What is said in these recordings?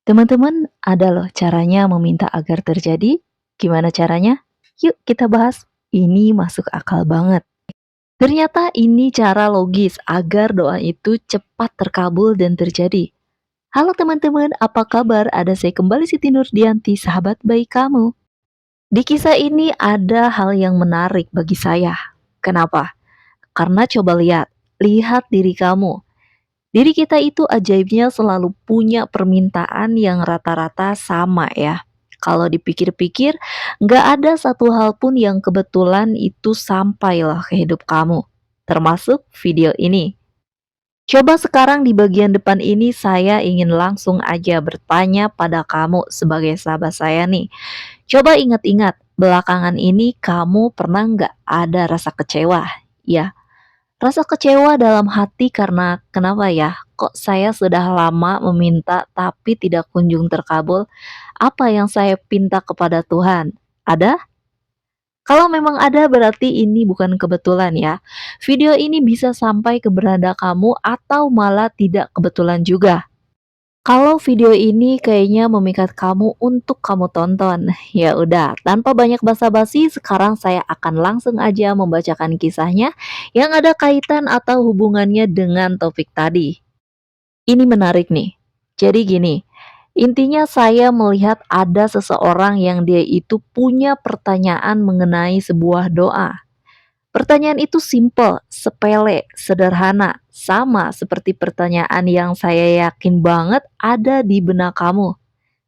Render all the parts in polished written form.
Teman-teman, ada loh caranya meminta agar terjadi. Gimana caranya? Yuk kita bahas. Ini masuk akal banget. Ternyata ini cara logis agar doa itu cepat terkabul dan terjadi. Halo teman-teman, apa kabar? Ada saya kembali Siti Nurdianti, sahabat baik kamu. Di kisah ini ada hal yang menarik bagi saya. Kenapa? Karena coba lihat diri kamu. Diri kita itu ajaibnya selalu punya permintaan yang rata-rata sama ya. Kalau dipikir-pikir, nggak ada satu hal pun yang kebetulan itu sampailah ke hidup kamu. Termasuk video ini. Coba sekarang di bagian depan ini saya ingin langsung aja bertanya pada kamu sebagai sahabat saya nih. Coba ingat-ingat, belakangan ini kamu pernah nggak ada rasa kecewa? Ya, rasa kecewa dalam hati karena kenapa ya? Kok saya sudah lama meminta tapi tidak kunjung terkabul? Apa yang saya pinta kepada Tuhan? Ada? Kalau memang ada berarti ini bukan kebetulan ya. Video ini bisa sampai ke beranda kamu atau malah tidak kebetulan juga. Kalau video ini kayaknya memikat kamu untuk kamu tonton, ya udah, tanpa banyak basa-basi, sekarang saya akan langsung aja membacakan kisahnya yang ada kaitan atau hubungannya dengan topik tadi. Ini menarik nih. Jadi gini, intinya saya melihat ada seseorang yang dia itu punya pertanyaan mengenai sebuah doa. Pertanyaan itu simple, sepele, sederhana, sama seperti pertanyaan yang saya yakin banget ada di benak kamu.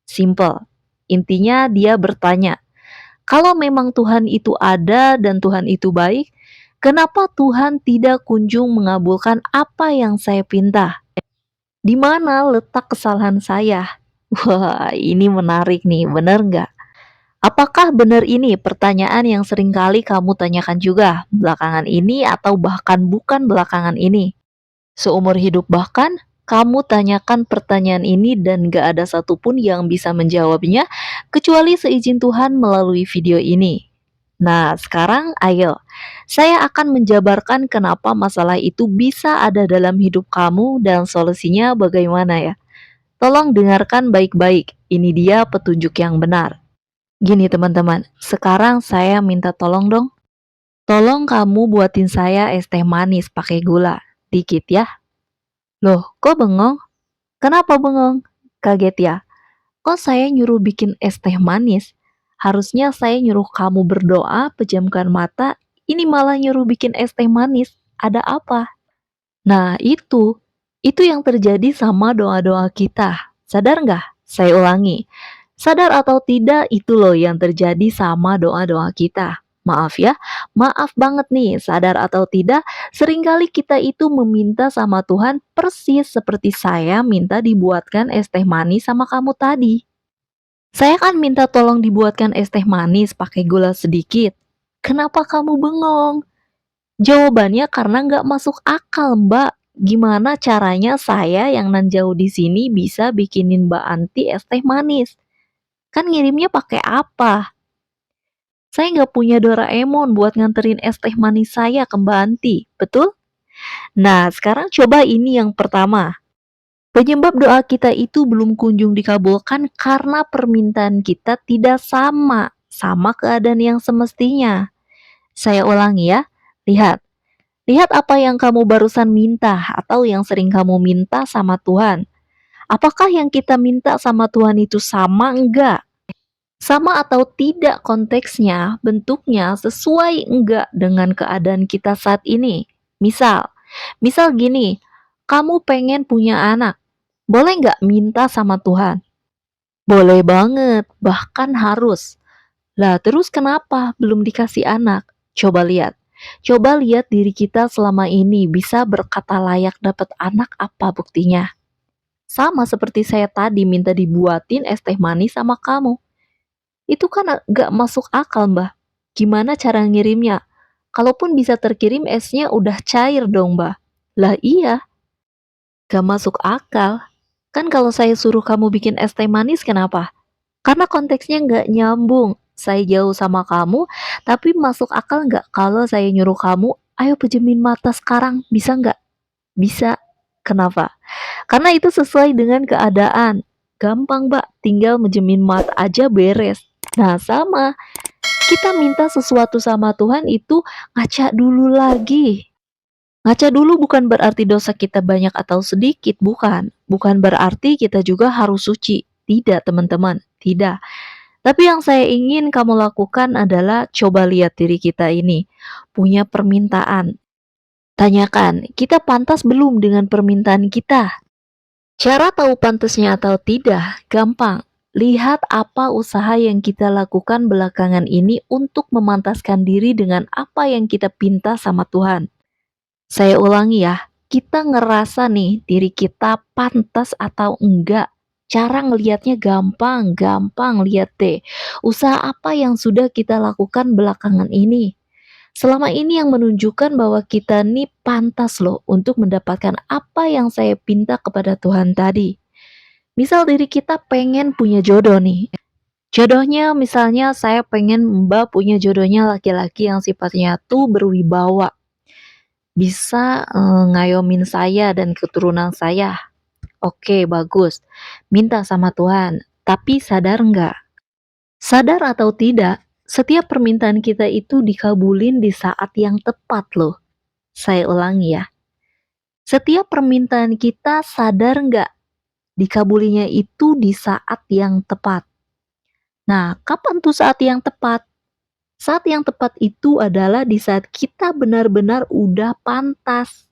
Simple. Intinya dia bertanya, kalau memang Tuhan itu ada dan Tuhan itu baik, kenapa Tuhan tidak kunjung mengabulkan apa yang saya pinta? Di mana letak kesalahan saya? Wah, ini menarik nih, bener nggak? Apakah benar ini pertanyaan yang sering kali kamu tanyakan juga belakangan ini atau bahkan bukan belakangan ini? Seumur hidup bahkan, kamu tanyakan pertanyaan ini dan gak ada satupun yang bisa menjawabnya kecuali seizin Tuhan melalui video ini. Nah, sekarang ayo, saya akan menjabarkan kenapa masalah itu bisa ada dalam hidup kamu dan solusinya bagaimana ya. Tolong dengarkan baik-baik, ini dia petunjuk yang benar. Gini teman-teman, sekarang saya minta tolong dong. Tolong kamu buatin saya es teh manis pakai gula. Dikit ya. Loh, kok bengong? Kenapa bengong? Kaget ya? Kok saya nyuruh bikin es teh manis? Harusnya saya nyuruh kamu berdoa, pejamkan mata. Ini malah nyuruh bikin es teh manis. Ada apa? Nah, itu yang terjadi sama doa-doa kita. Sadar nggak? Saya ulangi. Sadar atau tidak, itu loh yang terjadi sama doa-doa kita. Maaf ya, maaf banget nih, sadar atau tidak, seringkali kita itu meminta sama Tuhan persis seperti saya minta dibuatkan es teh manis sama kamu tadi. Saya kan minta tolong dibuatkan es teh manis pakai gula sedikit. Kenapa kamu bengong? Jawabannya karena nggak masuk akal, Mbak. Gimana caranya saya yang nan jauh di sini bisa bikinin Mbak Anti es teh manis? Kan ngirimnya pakai apa? Saya nggak punya Doraemon buat nganterin es teh manis saya ke Mbak Anti, betul? Nah, sekarang coba ini yang pertama. Penyebab doa kita itu belum kunjung dikabulkan karena permintaan kita tidak sama keadaan yang semestinya. Saya ulangi ya, lihat. Lihat apa yang kamu barusan minta atau yang sering kamu minta sama Tuhan. Apakah yang kita minta sama Tuhan itu sama enggak? Sama atau tidak konteksnya, bentuknya sesuai enggak dengan keadaan kita saat ini? Misal gini, kamu pengen punya anak, boleh nggak minta sama Tuhan? Boleh banget, bahkan harus. Lah terus kenapa belum dikasih anak? Coba lihat. Coba lihat diri kita selama ini bisa berkata layak dapat anak apa buktinya? Sama seperti saya tadi minta dibuatin es teh manis sama kamu. Itu kan gak masuk akal, Mbah. Gimana cara ngirimnya? Kalaupun bisa terkirim esnya udah cair dong, Mbah. Lah iya, gak masuk akal. Kan kalau saya suruh kamu bikin es teh manis kenapa? Karena konteksnya nggak nyambung. Saya jauh sama kamu, tapi masuk akal nggak kalau saya nyuruh kamu, ayo pejemin mata sekarang, bisa nggak? Bisa. Kenapa? Karena itu sesuai dengan keadaan. gampang Mbak, tinggal menjemin mat aja beres. Nah sama, kita minta sesuatu sama Tuhan itu ngaca dulu lagi. Ngaca dulu bukan berarti dosa kita banyak atau sedikit, bukan. Bukan berarti kita juga harus suci. Tidak teman-teman, tidak. Tapi yang saya ingin kamu lakukan adalah coba lihat diri kita ini. Punya permintaan. Tanyakan, kita pantas belum dengan permintaan kita? Cara tahu pantasnya atau tidak, gampang. Lihat apa usaha yang kita lakukan belakangan ini untuk memantaskan diri dengan apa yang kita pinta sama Tuhan. Saya ulangi ya, kita ngerasa nih diri kita pantas atau enggak. Cara ngelihatnya gampang, gampang lihat deh. Usaha apa yang sudah kita lakukan belakangan ini. Selama ini yang menunjukkan bahwa kita nih pantas loh untuk mendapatkan apa yang saya pinta kepada Tuhan tadi. Misal diri kita pengen punya jodoh nih. Jodohnya misalnya saya pengen Mbak punya jodohnya laki-laki yang sifatnya tuh berwibawa. Bisa ngayomin saya dan keturunan saya. Oke, bagus. Minta sama Tuhan. Tapi sadar nggak? Sadar atau tidak, setiap permintaan kita itu dikabulin di saat yang tepat loh. Saya ulangi ya. Setiap permintaan kita sadar nggak? Dikabulinya itu di saat yang tepat. Nah, kapan tuh saat yang tepat? Saat yang tepat itu adalah di saat kita benar-benar udah pantas.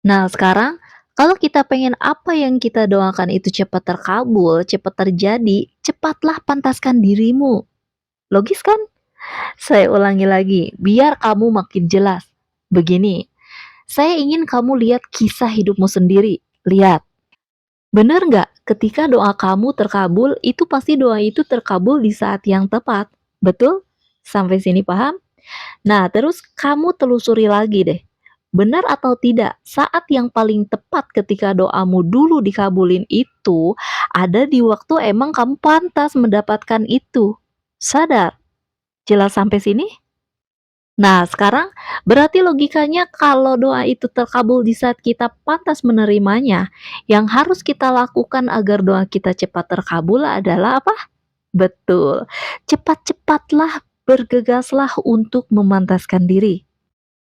Nah, sekarang kalau kita pengen apa yang kita doakan itu cepat terkabul, cepat terjadi, cepatlah pantaskan dirimu. Logis kan? Saya ulangi lagi, biar kamu makin jelas. Begini, saya ingin kamu lihat kisah hidupmu sendiri. Lihat, benar nggak ketika doa kamu terkabul, itu pasti doa itu terkabul di saat yang tepat. Betul? Sampai sini paham? Nah, terus kamu telusuri lagi deh. Benar atau tidak, saat yang paling tepat ketika doamu dulu dikabulin itu ada di waktu emang kamu pantas mendapatkan itu. Sadar? Jelas sampai sini? Nah, sekarang berarti logikanya kalau doa itu terkabul di saat kita pantas menerimanya, yang harus kita lakukan agar doa kita cepat terkabul adalah apa? Betul, cepat-cepatlah bergegaslah untuk memantaskan diri.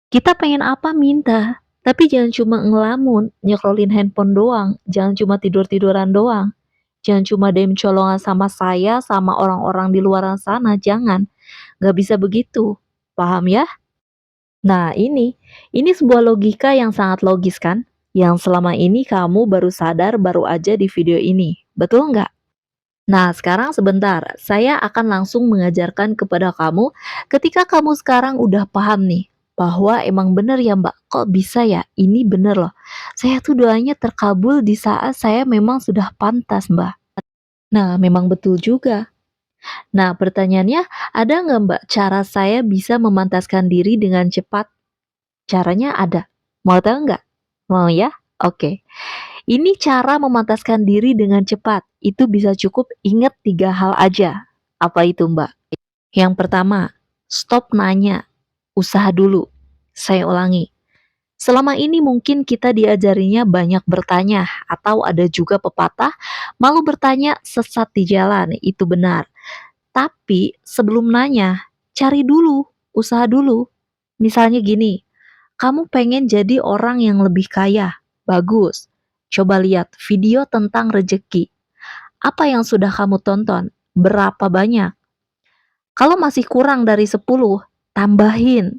Kita pengen apa minta, tapi jangan cuma ngelamun, nyekrolin handphone doang, jangan cuma tidur-tiduran doang, jangan cuma dem colongan sama saya, sama orang-orang di luar sana, jangan. Gak bisa begitu, paham ya? Nah ini sebuah logika yang sangat logis kan? Yang selama ini kamu baru sadar baru aja di video ini, betul nggak? Nah, sekarang sebentar, saya akan langsung mengajarkan kepada kamu ketika kamu sekarang udah paham nih, bahwa emang bener ya Mbak, kok bisa ya? Ini bener loh. Saya tuh doanya terkabul di saat saya memang sudah pantas Mbak. Nah, memang betul juga. Nah, pertanyaannya, ada nggak Mbak cara saya bisa memantaskan diri dengan cepat? Caranya ada. Mau tahu nggak? Mau ya? Oke. Ini cara memantaskan diri dengan cepat. Itu bisa cukup ingat 3 hal aja. Apa itu Mbak? Yang pertama, stop nanya. Usaha dulu. Saya ulangi. Selama ini mungkin kita diajarinya banyak bertanya. Atau ada juga pepatah, malu bertanya sesat di jalan. Itu benar. Tapi sebelum nanya, cari dulu. Usaha dulu. Misalnya gini, kamu pengen jadi orang yang lebih kaya. Bagus. Coba lihat video tentang rejeki. Apa yang sudah kamu tonton? Berapa banyak? Kalau masih kurang dari 10, tambahin.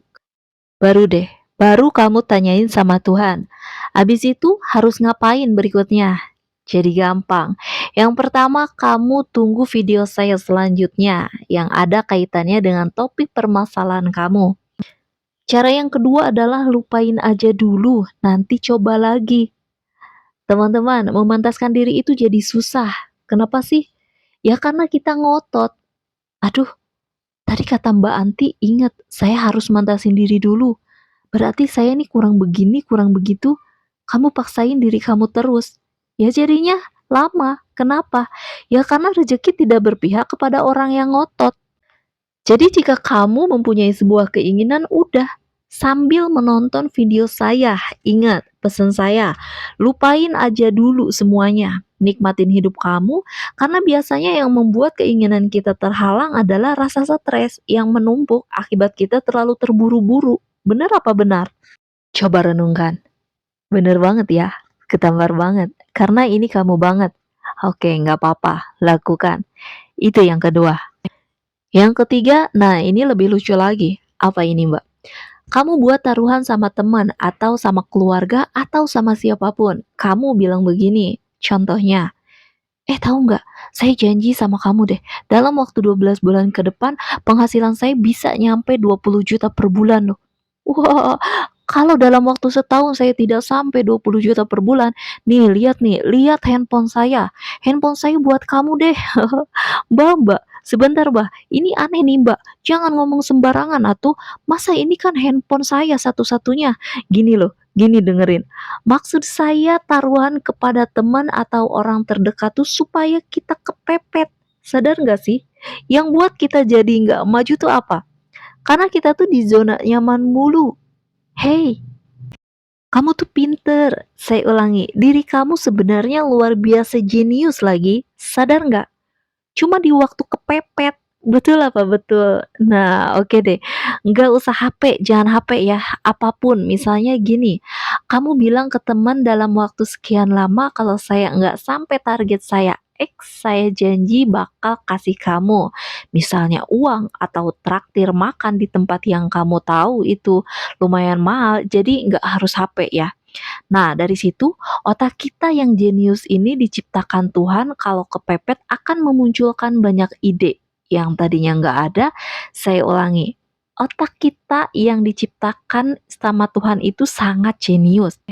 Baru deh, baru kamu tanyain sama Tuhan. Habis itu harus ngapain berikutnya? Jadi gampang. Yang pertama, kamu tunggu video saya selanjutnya yang ada kaitannya dengan topik permasalahan kamu. Cara yang kedua adalah lupain aja dulu, nanti coba lagi. Teman-teman, memantaskan diri itu jadi susah. Kenapa sih? Ya karena kita ngotot. Aduh, tadi kata Mbak Anti, ingat, saya harus mantasin diri dulu. Berarti saya nih kurang begini, kurang begitu. Kamu paksain diri kamu terus. Ya jadinya lama. Kenapa? Ya karena rezeki tidak berpihak kepada orang yang ngotot. Jadi jika kamu mempunyai sebuah keinginan, udah. Sambil menonton video saya, ingat pesan saya, lupain aja dulu semuanya. nikmatin hidup kamu, karena biasanya yang membuat keinginan kita terhalang adalah rasa stres yang menumpuk akibat kita terlalu terburu-buru. Benar apa benar? Coba renungkan. Bener banget ya, ketampar banget, karena ini kamu banget. Oke, nggak apa-apa, lakukan. Itu yang kedua. Yang ketiga, nah ini lebih lucu lagi. Apa ini, Mbak? Kamu buat taruhan sama teman atau sama keluarga atau sama siapapun. Kamu bilang begini, contohnya, tahu nggak? Saya janji sama kamu deh, dalam waktu 12 bulan ke depan, penghasilan saya bisa nyampe 20 juta per bulan loh. Wah, kalau dalam waktu setahun saya tidak sampai 20 juta per bulan, nih, lihat handphone saya. Handphone saya buat kamu deh. Mbak, sebentar Mbak, ini aneh nih Mbak, jangan ngomong sembarangan atuh, masa ini kan handphone saya satu-satunya. Gini loh, gini dengerin. Maksud saya taruhan kepada teman atau orang terdekat tuh supaya kita kepepet. Sadar nggak sih? Yang buat kita jadi nggak maju tuh apa? Karena kita tuh di zona nyaman mulu. Hey, kamu tuh pinter. Saya ulangi, diri kamu sebenarnya luar biasa jenius lagi. Sadar nggak? Cuma di waktu kepepet. Betul apa betul? Nah, oke deh. Nggak usah HP, jangan HP ya. Apapun, misalnya gini. Kamu bilang ke teman dalam waktu sekian lama kalau saya nggak sampai target saya X, saya janji bakal kasih kamu. Misalnya uang atau traktir makan di tempat yang kamu tahu itu lumayan mahal, jadi nggak harus HP ya. Nah, dari situ otak kita yang jenius ini diciptakan Tuhan kalau kepepet akan memunculkan banyak ide yang tadinya nggak ada. Saya ulangi, otak kita yang diciptakan sama Tuhan itu sangat jenius.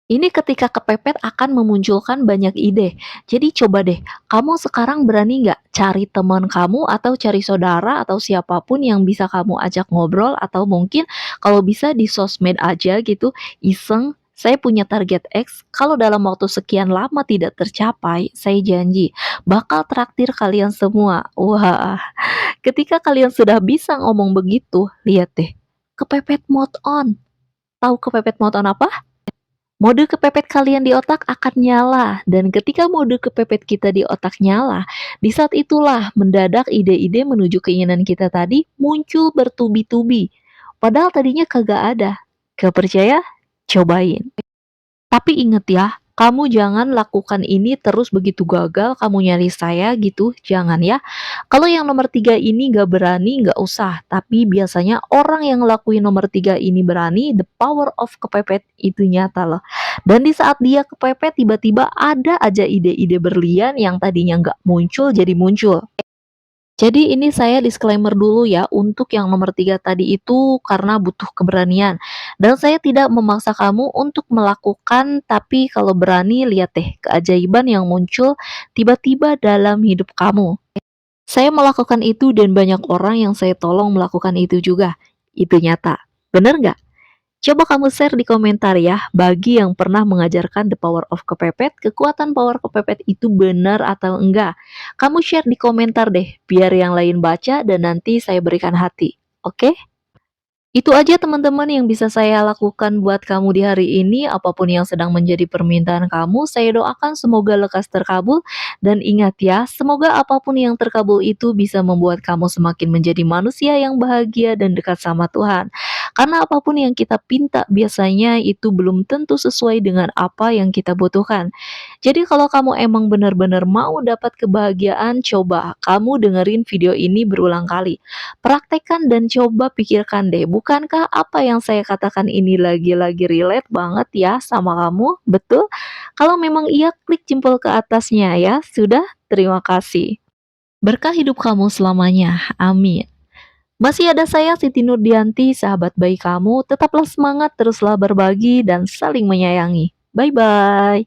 Ini ketika kepepet akan memunculkan banyak ide. Jadi coba deh, kamu sekarang berani nggak cari teman kamu atau cari saudara atau siapapun yang bisa kamu ajak ngobrol atau mungkin kalau bisa di sosmed aja gitu, iseng, saya punya target X, kalau dalam waktu sekian lama tidak tercapai, saya janji bakal traktir kalian semua. Wah, ketika kalian sudah bisa ngomong begitu, lihat deh, kepepet mode on. Tahu kepepet mode on apa? Mode kepepet kalian di otak akan nyala, dan ketika mode kepepet kita di otak nyala, di saat itulah mendadak ide-ide menuju keinginan kita tadi muncul bertubi-tubi. Padahal tadinya kagak ada. Gak percaya? Cobain. Tapi inget ya, kamu jangan lakukan ini terus begitu gagal kamu nyari saya gitu, jangan ya. Kalau yang nomor 3 ini gak berani, gak usah. Tapi biasanya orang yang ngelakuin nomor 3 ini berani, the power of kepepet itu nyata loh. Dan di saat dia kepepet, tiba-tiba ada aja ide-ide berlian yang tadinya gak muncul jadi muncul. Jadi ini saya disclaimer dulu ya, untuk yang nomor 3 tadi itu karena butuh keberanian. Dan saya tidak memaksa kamu untuk melakukan, tapi kalau berani lihat deh keajaiban yang muncul tiba-tiba dalam hidup kamu. Saya melakukan itu dan banyak orang yang saya tolong melakukan itu juga. Itu nyata. Bener nggak? Coba kamu share di komentar ya, bagi yang pernah mengajarkan the power of kepepet, kekuatan power kepepet itu benar atau enggak. Kamu share di komentar deh, biar yang lain baca dan nanti saya berikan hati. Oke? Itu aja teman-teman yang bisa saya lakukan buat kamu di hari ini. Apapun yang sedang menjadi permintaan kamu, saya doakan semoga lekas terkabul. Dan ingat ya, semoga apapun yang terkabul itu bisa membuat kamu semakin menjadi manusia yang bahagia dan dekat sama Tuhan. Karena apapun yang kita pinta biasanya itu belum tentu sesuai dengan apa yang kita butuhkan. Jadi kalau kamu emang benar-benar mau dapat kebahagiaan, coba kamu dengerin video ini berulang kali. Praktekkan dan coba pikirkan deh, bukankah apa yang saya katakan ini lagi-lagi relate banget ya sama kamu? Betul? Kalau memang iya, klik jempol ke atasnya ya. Sudah, terima kasih. Berkah hidup kamu selamanya. Amin. Masih ada saya Siti Nurdianti, sahabat baik kamu. Tetaplah semangat, teruslah berbagi dan saling menyayangi. Bye-bye.